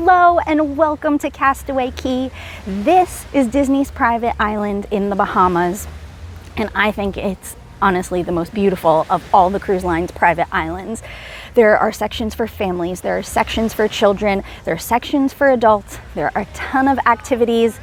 Hello and welcome to Castaway Cay. This is Disney's private island in the Bahamas, and I think it's honestly the most beautiful of all the cruise line's private islands. There are sections for families, there are sections for children, there are sections for adults, there are a ton of activities,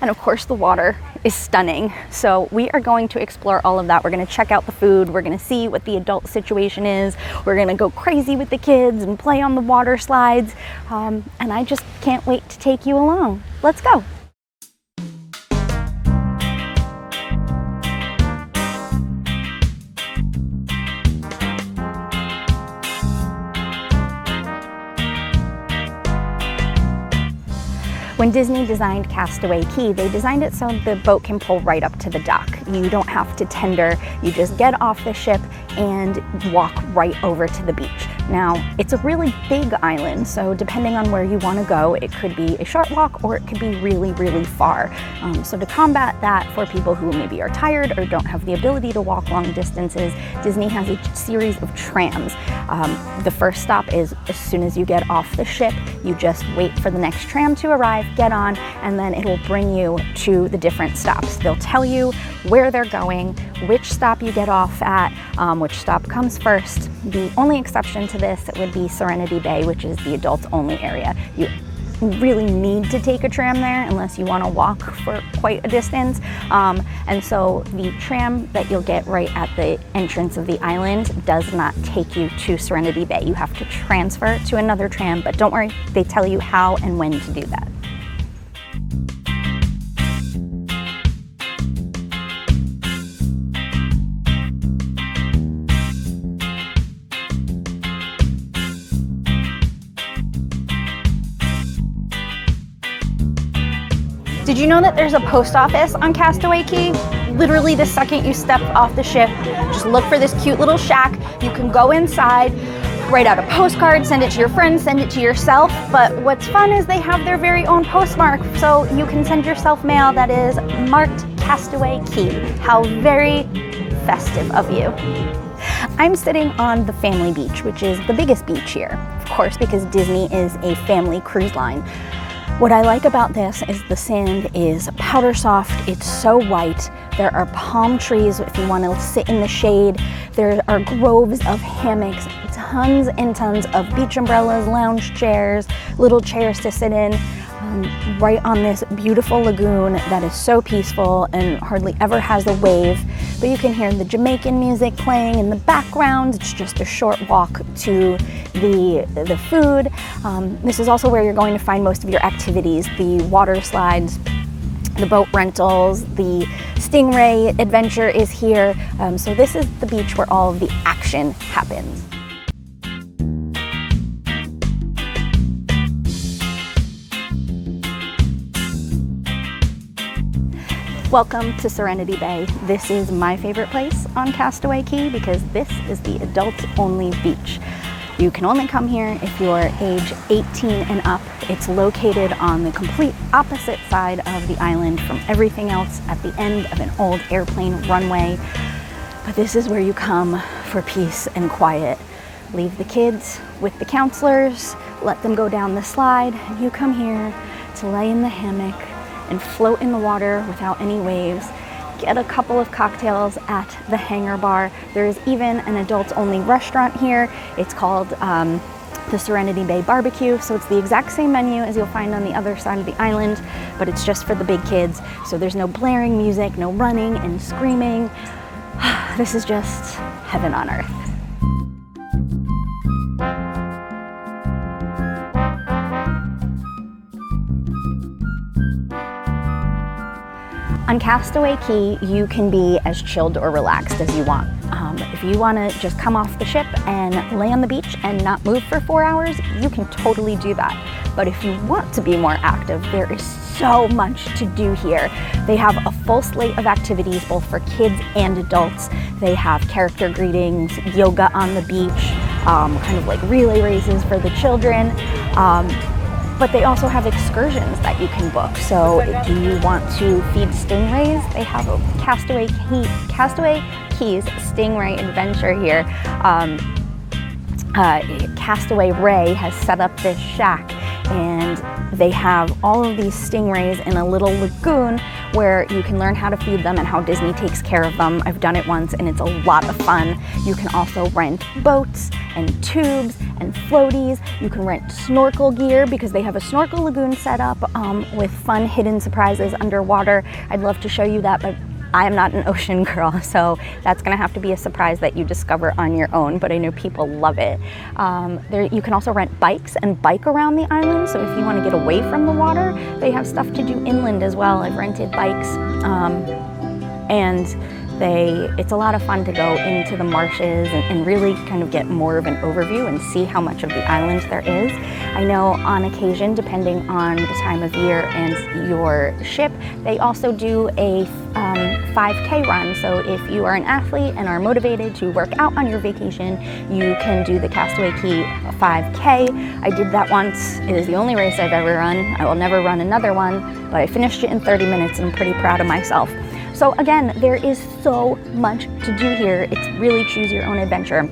and of course the water is stunning. So we are going to explore all of that. We're going to check out the food, we're going to see what the adult situation is, we're going to go crazy with the kids and play on the water slides, and I just can't wait to take you along. Let's go. When Disney designed Castaway Cay, they designed it so the boat can pull right up to the dock. You don't have to tender, you just get off the ship and walk right over to the beach. Now, it's a really big island, so depending on where you want to go, it could be a short walk or it could be really, really far. So to combat that for people who maybe are tired or don't have the ability to walk long distances, Disney has a series of trams. The first stop is as soon as you get off the ship, you just wait for the next tram to arrive, get on, and then it'll bring you to the different stops. They'll tell you where they're going, which stop you get off at, which stop comes first. The only exception to this would be Serenity Bay, which is the adults only area. You really need to take a tram there unless you want to walk for quite a distance. And so the tram that you'll get right at the entrance of the island does not take you to Serenity Bay. You have to transfer to another tram, but don't worry, they tell you how and when to do that. Did you know that there's a post office on Castaway Cay? Literally the second you step off the ship, just look for this cute little shack. You can go inside, write out a postcard, send it to your friends, send it to yourself. But what's fun is they have their very own postmark, so you can send yourself mail that is marked Castaway Cay. How very festive of you. I'm sitting on the family beach, which is the biggest beach here, of course, because Disney is a family cruise line. What I like about this is the sand is powder soft, it's so white. There are palm trees if you want to sit in the shade. There are groves of hammocks, tons and tons of beach umbrellas, lounge chairs, little chairs to sit in, right on this beautiful lagoon that is so peaceful and hardly ever has a wave. But you can hear the Jamaican music playing in the background. It's just a short walk to the food. This is also where you're going to find most of your activities, the water slides, the boat rentals, the Stingray adventure is here. So this is the beach where all of the action happens. Welcome to Serenity Bay. This is my favorite place on Castaway Cay because this is the adults-only beach. You can only come here if you're age 18 and up. It's located on the complete opposite side of the island from everything else at the end of an old airplane runway. But this is where you come for peace and quiet. Leave the kids with the counselors, let them go down the slide, and you come here to lay in the hammock and float in the water without any waves. Get a couple of cocktails at the hangar bar. There is even an adults-only restaurant here. It's called the Serenity Bay Barbecue, so it's the exact same menu as you'll find on the other side of the island, but it's just for the big kids, so there's no blaring music, no running and screaming. This is just heaven on earth. On Castaway Cay, you can be as chilled or relaxed as you want. If you want to just come off the ship and lay on the beach and not move for 4 hours, you can totally do that. But if you want to be more active, there is so much to do here. They have a full slate of activities, both for kids and adults. They have character greetings, yoga on the beach, kind of like relay races for the children. But they also have excursions that you can book. So do you want to feed stingrays? They have a Castaway Cay's Stingray Adventure here. Castaway Ray has set up this shack and they have all of these stingrays in a little lagoon where you can learn how to feed them and how Disney takes care of them. I've done it once and it's a lot of fun. You can also rent boats and tubes and floaties. You can rent snorkel gear because they have a snorkel lagoon set up with fun hidden surprises underwater. I'd love to show you that, but I am not an ocean girl, so that's gonna have to be a surprise that you discover on your own, but I know people love it. You can also rent bikes and bike around the island, so if you wanna get away from the water, they have stuff to do inland as well. I've rented bikes, and it's a lot of fun to go into the marshes and really kind of get more of an overview and see how much of the island there is. I know on occasion, depending on the time of year and your ship, they also do a 5K run. So if you are an athlete and are motivated to work out on your vacation, you can do the Castaway Cay 5K. I did that once. It is the only race I've ever run. I will never run another one, but I finished it in 30 minutes and I'm pretty proud of myself. So again, there is so much to do here. It's really choose your own adventure.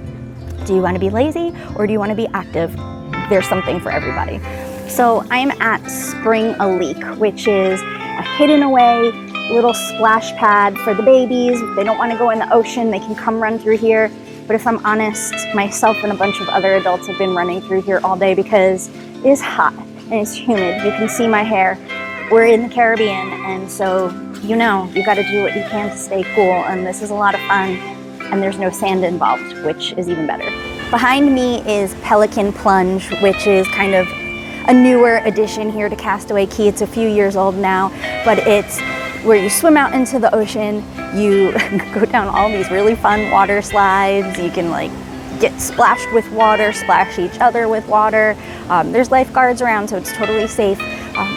Do you want to be lazy or do you want to be active? There's something for everybody. So I'm at Spring a Leak, which is a hidden away little splash pad for the babies. If they don't want to go in the ocean, they can come run through here. But if I'm honest, myself and a bunch of other adults have been running through here all day because it is hot and it's humid. You can see my hair. We're in the Caribbean, and so you got to do what you can to stay cool, and this is a lot of fun, and there's no sand involved, which is even better. Behind me is Pelican Plunge, which is kind of a newer addition here to Castaway Cay. It's a few years old now, but it's where you swim out into the ocean, you go down all these really fun water slides, you can like get splashed with water, splash each other with water. There's lifeguards around, so it's totally safe,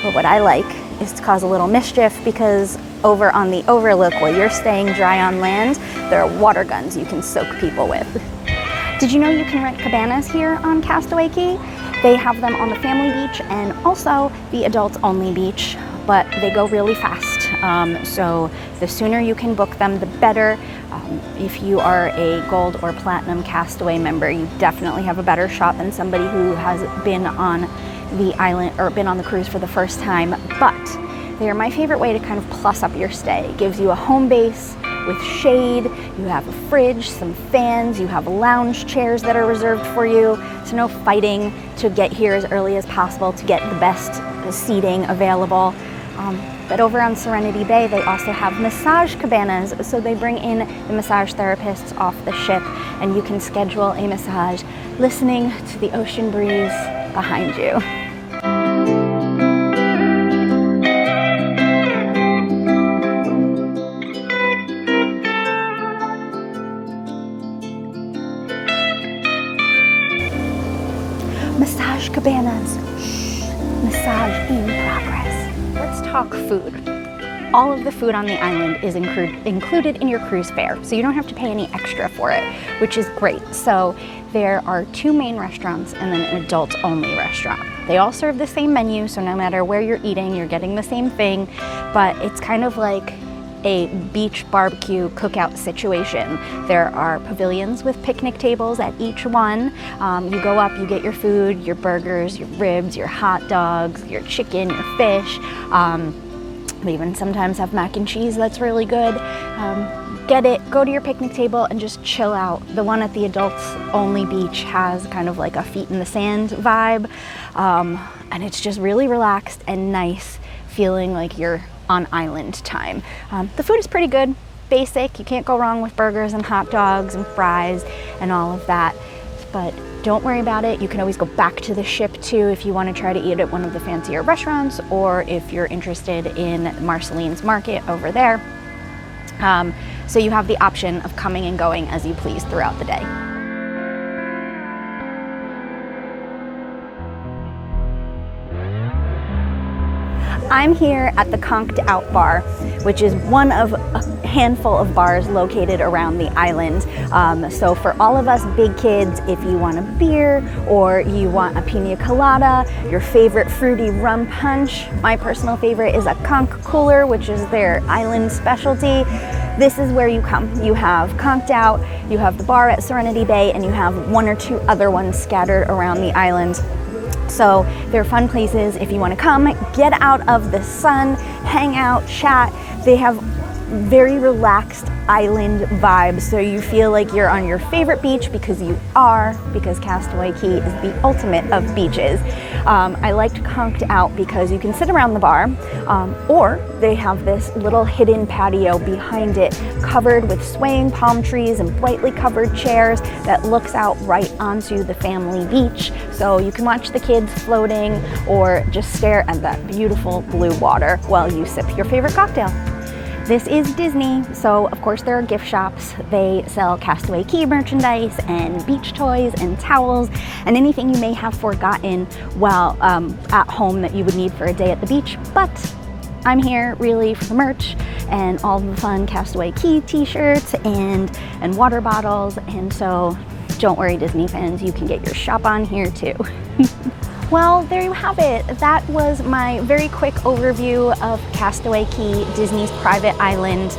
but what I like is to cause a little mischief because over on the overlook while you're staying dry on land, there are water guns you can soak people with. Did you know you can rent cabanas here on Castaway Cay? They have them on the family beach and also the adults only beach, but they go really fast. So the sooner you can book them, the better. If you are a gold or platinum Castaway member, you definitely have a better shot than somebody who has been on the island or been on the cruise for the first time, but they are my favorite way to kind of plus up your stay. It gives you a home base with shade, you have a fridge, some fans, you have lounge chairs that are reserved for you, so no fighting to get here as early as possible to get the best seating available. But over on Serenity Bay, they also have massage cabanas, so they bring in the massage therapists off the ship, and you can schedule a massage listening to the ocean breeze behind you. Massage cabanas. Shh. Massage in progress. Let's talk food. All of the food on the island is included in your cruise fare, so you don't have to pay any extra for it, which is great. So there are 2 main restaurants and then an adult-only restaurant. They all serve the same menu, so no matter where you're eating, you're getting the same thing, but it's kind of like a beach barbecue cookout situation. There are pavilions with picnic tables at each one. You go up, you get your food, your burgers, your ribs, your hot dogs, your chicken, your fish. We even sometimes have mac and cheese that's really good. Get it, go to your picnic table and just chill out. The one at the adults only beach has kind of like a feet in the sand vibe. And it's just really relaxed and nice, feeling like you're on island time. The food is pretty good, basic. You can't go wrong with burgers and hot dogs and fries and all of that. But don't worry about it. You can always go back to the ship too if you want to try to eat at one of the fancier restaurants, or if you're interested in Marceline's Market over there. So you have the option of coming and going as you please throughout the day. I'm here at the Conked Out bar, which is one of a handful of bars located around the island. So for all of us big kids, if you want a beer or you want a pina colada, your favorite fruity rum punch, my personal favorite is a conch cooler, which is their island specialty. This is where you come. You have Conked Out, you have the bar at Serenity Bay, and you have 1 or 2 other ones scattered around the island. So they're fun places if you want to come, get out of the sun, hang out, chat. They have very relaxed island vibes, so you feel like you're on your favorite beach, because you are, because Castaway Cay is the ultimate of beaches. I liked Conked Out because you can sit around the bar, or they have this little hidden patio behind it covered with swaying palm trees and brightly covered chairs that looks out right onto the family beach. So you can watch the kids floating or just stare at that beautiful blue water while you sip your favorite cocktail. This is Disney, so of course there are gift shops. They sell Castaway Cay merchandise and beach toys and towels and anything you may have forgotten while at home that you would need for a day at the beach. But I'm here really for the merch and all the fun Castaway Cay t-shirts and water bottles, and so don't worry, Disney fans, you can get your shop on here too. Well, there you have it. That was my very quick overview of Castaway Cay, Disney's private island.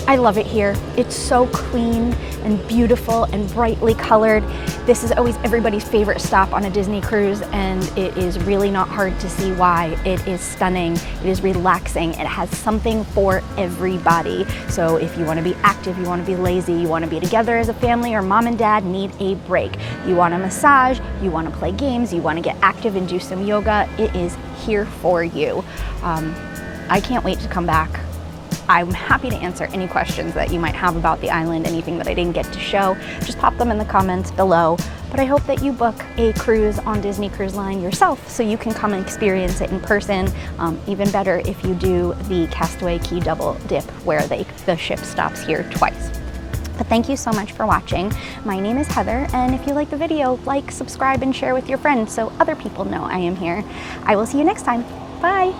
I love it here. It's so clean and beautiful and brightly colored. This is always everybody's favorite stop on a Disney cruise, and it is really not hard to see why. It is stunning, it is relaxing, it has something for everybody. So if you want to be active, you want to be lazy, you want to be together as a family, or mom and dad need a break, you want a massage, you want to play games, you want to get active and do some yoga, it is here for you. I can't wait to come back. I'm happy to answer any questions that you might have about the island, anything that I didn't get to show. Just pop them in the comments below. But I hope that you book a cruise on Disney Cruise Line yourself so you can come and experience it in person. Even better if you do the Castaway Cay double dip, where the ship stops here twice. But thank you so much for watching. My name is Heather, and if you like the video, like, subscribe, and share with your friends so other people know I am here. I will see you next time. Bye.